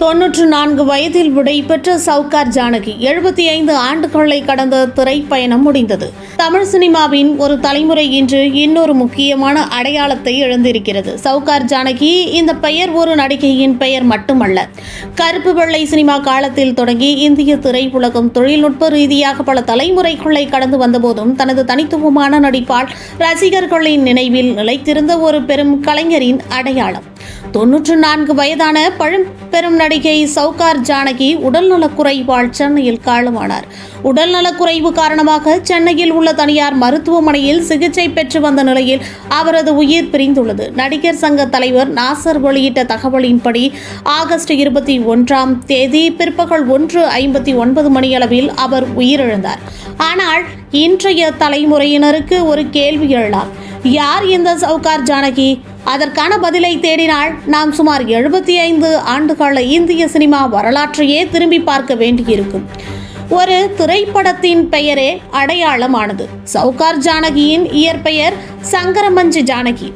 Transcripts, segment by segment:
94 வயதில் விடைபெற்ற சவுகார் ஜானகி 75 ஆண்டுகளை கடந்த திரைப்பயணம் முடிந்தது. தமிழ் சினிமாவின் ஒரு தலைமுறை இன்று இன்னொரு முக்கியமான அடையாளத்தை இழந்திருக்கிறது. சவுகார் ஜானகி இந்த பெயர் ஒரு நடிகையின் பெயர் மட்டுமல்ல. கருப்பு வெள்ளை சினிமா காலத்தில் தொடங்கி இந்திய திரையுலகம் தொழில்நுட்ப ரீதியாக பல தலைமுறைகளை கடந்து வந்தபோதும் தனது தனித்துவமான நடிப்பால் ரசிகர்களின் நினைவில் நிலைத்திருந்த ஒரு பெரும் கலைஞரின் அடையாளம். 94 வயதான பழம்பெரும் நடிகை சவுகார் ஜானகி உடல்நலக்குறைவால் சென்னையில் காலமானார். உடல்நலக்குறைவு காரணமாக சென்னையில் உள்ள தனியார் மருத்துவமனையில் சிகிச்சை பெற்று வந்த நிலையில் அவரது உயிர் பிரிந்துள்ளது. நடிகர் சங்க தலைவர் நாசர் வெளியிட்ட தகவலின்படி ஆகஸ்ட் 21ஆம் தேதி பிற்பகல் 1:59 மணியளவில் அவர் உயிரிழந்தார். ஆனால் இன்றைய தலைமுறையினருக்கு ஒரு கேள்வி எழலாம். யார் இந்த சவுகார் ஜானகி? அதற்கான பதிலை தேடினால் நாம் சுமார் 75 ஆண்டுகால இந்திய சினிமா வரலாற்றையே திரும்பி பார்க்க வேண்டியிருக்கும். ஒரு திரைப்படத்தின் பெயரே அடையாளமானது. சவுகார் ஜானகியின் இயற்பெயர் சங்கரமஞ்சி ஜானகி.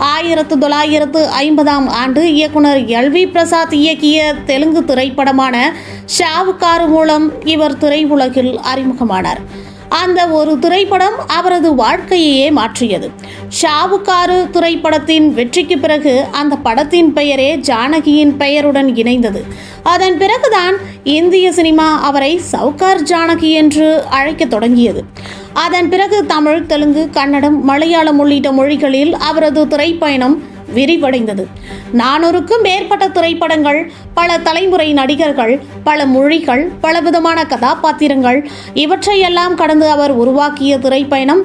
1950ஆம் ஆண்டு இயக்குனர் LV பிரசாத் இயக்கிய தெலுங்கு திரைப்படமான ஷாவுகாரு மூலம் இவர் திரையுலகில் அறிமுகமானார். அந்த ஒரு திரைப்படம் அவரது வாழ்க்கையையே மாற்றியது. ஷாவுகாரு திரைப்படத்தின் வெற்றிக்கு பிறகு அந்த படத்தின் பெயரே ஜானகியின் பெயருடன் இணைந்தது. அதன் பிறகுதான் இந்திய சினிமா அவரை சவுகார் ஜானகி என்று அழைக்க தொடங்கியது. அதன் பிறகு தமிழ், தெலுங்கு, கன்னடம், மலையாளம் உள்ளிட்ட மொழிகளில் அவரது திரைப்பயணம் விரிவடைந்தது. 400க்கும் மேற்பட்ட திரைப்படங்கள், பல தலைமுறை நடிகர்கள், பல மொழிகள், பலவிதமான கதாபாத்திரங்கள் இவற்றையெல்லாம் கடந்து அவர் உருவாக்கிய திரைப்பயணம்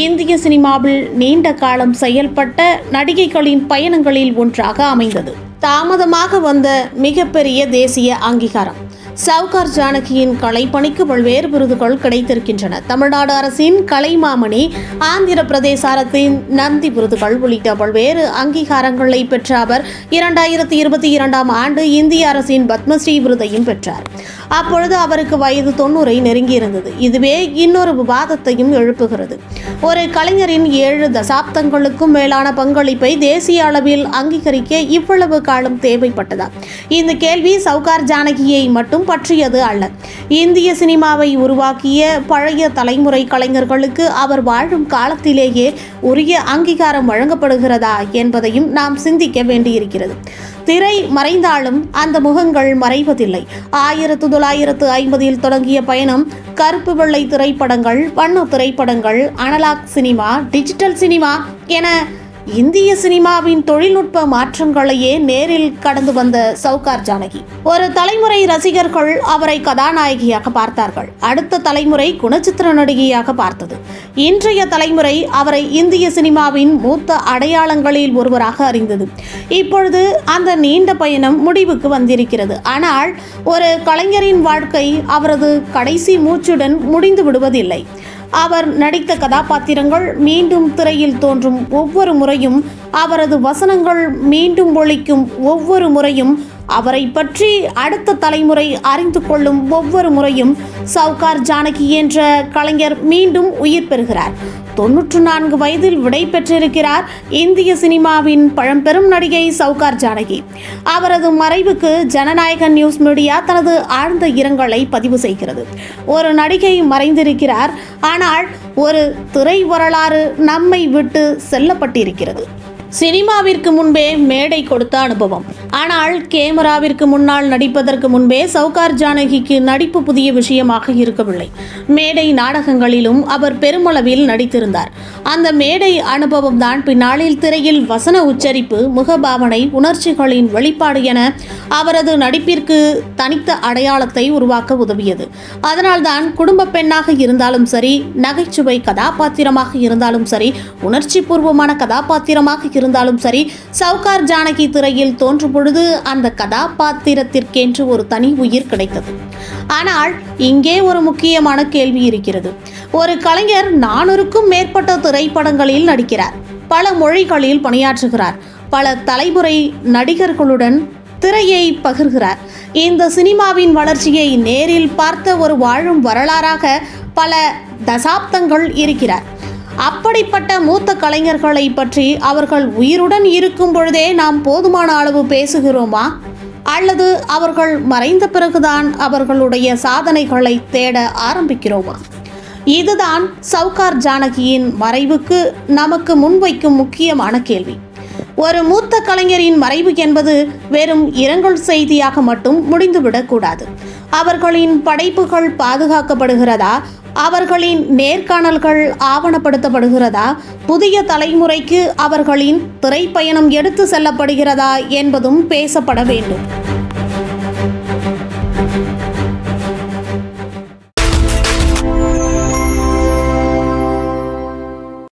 இந்திய சினிமாவில் நீண்ட காலம் செயல்பட்ட நடிகைகளின் பயணங்களில் ஒன்றாக அமைந்தது. தாமதமாக வந்த மிகப்பெரிய தேசிய அங்கீகாரம். சவுகார் ஜானகியின் கலைப்பணிக்கு பல்வேறு விருதுகள் கிடைத்திருக்கின்றன. தமிழ்நாடு அரசின் கலைமாமணி, ஆந்திர பிரதேச அரசின் நந்தி விருதுகள் உள்ளிட்ட பல்வேறு அங்கீகாரங்களை பெற்ற அவர் 2022ஆம் ஆண்டு இந்திய அரசின் பத்மஸ்ரீ விருதையும் பெற்றார். அப்பொழுது அவருக்கு வயது 90ஐ நெருங்கியிருந்தது. இதுவே இன்னொரு விவாதத்தையும் எழுப்புகிறது. ஒரு கலைஞரின் 7 தசாப்தங்களுக்கும் மேலான பங்களிப்பை தேசிய அளவில் அங்கீகரிக்க இவ்வளவு காலம் தேவைப்பட்டதா? இந்த கேள்வி சவுகார் ஜானகியை மட்டும் பற்றியது அல்ல. இந்திய சினிமாவை உருவாக்கிய பழைய தலைமுறை கலைஞர்களுக்கு அவர் வாழும் காலத்திலேயே உரிய அங்கீகாரம் வழங்கப்படுகிறதா என்பதையும் நாம் சிந்திக்க வேண்டியிருக்கிறது. திரை மறைந்தாலும் அந்த முகங்கள் மறைவதில்லை. 1950இல் தொடங்கிய பயணம் கருப்பு வெள்ளை திரைப்படங்கள், வண்ண திரைப்படங்கள், அனலாக் சினிமா, டிஜிட்டல் சினிமா என இந்திய சினிமாவின் தொழில்நுட்ப மாற்றங்களையே நேரில் கடந்து வந்த சவுகார் ஜானகி. ஒரு தலைமுறை ரசிகர்கள் அவரை கதாநாயகியாக பார்த்தார்கள். அடுத்த தலைமுறை குணச்சித்திர நடிகையாக பார்த்தது. இன்றைய தலைமுறை அவரை இந்திய சினிமாவின் மூத்த அடையாளங்களில் ஒருவராக அறிந்தது. இப்பொழுது அந்த நீண்ட பயணம் முடிவுக்கு வந்திருக்கிறது. ஆனால் ஒரு கலைஞரின் வாழ்க்கை அவரது கடைசி மூச்சுடன் முடிந்து விடுவதில்லை. அவர் நடித்த கதாபாத்திரங்கள் மீண்டும் திரையில் தோன்றும் ஒவ்வொரு முறையும், அவரது வசனங்கள் மீண்டும் ஒலிக்கும் ஒவ்வொரு முறையும், அவரை பற்றி அடுத்த தலைமுறை அறிந்து கொள்ளும் ஒவ்வொரு முறையும் சவுகார் ஜானகி என்ற கலைஞர் மீண்டும் உயிர் பெறுகிறார். 94 வயதில் விடை பெற்றிருக்கிறார் இந்திய சினிமாவின் பழம்பெரும் நடிகை சவுகார் ஜானகி. அவரது மறைவுக்கு ஜனநாயக நியூஸ் மீடியா தனது ஆழ்ந்த இரங்கலை பதிவு செய்கிறது. ஒரு நடிகை மறைந்திருக்கிறார், ஆனால் ஒரு திரை வரலாறு நம்மை விட்டு செல்லப்பட்டிருக்கிறது. சினிமாவிற்கு முன்பே மேடை கொடுத்த அனுபவம். ஆனால் கேமராவிற்கு முன்னால் நடிப்பதற்கு முன்பே சவுகார் ஜானகிக்கு நடிப்பு புதிய விஷயமாக இருக்கவில்லை. மேடை நாடகங்களிலும் அவர் பெருமளவில் நடித்திருந்தார். அந்த மேடை அனுபவம் தான் பின்னாளில் திரையில் வசன உச்சரிப்பு, முகபாவனை, உணர்ச்சிகளின் வெளிப்பாடு என அவரது நடிப்பிற்கு தனித்த அடையாளத்தை உருவாக்க உதவியது. அதனால்தான் குடும்ப பெண்ணாக இருந்தாலும் சரி, நகைச்சுவை கதாபாத்திரமாக இருந்தாலும் சரி, உணர்ச்சி பூர்வமான கதாபாத்திரமாக இருந்தாலும் சரி, சவுகார் ஜானகி திரையில் தோன்றும் பொழுது அந்த கதாபாத்திரத்திற்கென்று ஒரு தனி உயிர் கிடைத்தது. ஆனால் இங்கே ஒரு முக்கியமான கேள்வி இருக்கிறது. ஒரு கலைஞர் 400க்கும் மேற்பட்ட திரைப்படங்களில் நடிக்கிறார், பல மொழிகளில் பணியாற்றுகிறார், பல தலைமுறை நடிகர்களுடன் திரையை பகிர்கிறார். இந்த சினிமாவின் வளர்ச்சியை நேரில் பார்த்த ஒரு வாழும் வரலாறாக பல தசாப்தங்கள் இருக்கிறார். அப்படிப்பட்ட மூத்த கலைஞர்களை பற்றி அவர்கள் உயிருடன் இருக்கும் பொழுதே நாம் போதுமான அளவு பேசுகிறோமா? அல்லது அவர்கள் மறைந்த பிறகுதான் அவர்களுடைய சாதனைகளை தேட ஆரம்பிக்கிறோமா? இதுதான் சவுகார் ஜானகியின் மறைவுக்கு நமக்கு முன்வைக்கும் முக்கியமான கேள்வி. ஒரு மூத்த கலைஞரின் மறைவு என்பது வெறும் இரங்கல் செய்தியாக மட்டும் முடிந்துவிடக்கூடாது. அவர்களின் படைப்புகள் பாதுகாக்கப்படுகிறதா? அவர்களின் நேர்காணல்கள் ஆவணப்படுத்தப்படுகிறதா? புதிய தலைமுறைக்கு அவர்களின் திரைப்பயணம் எடுத்து செல்லப்படுகிறதா என்பதும் பேசப்பட வேண்டும்.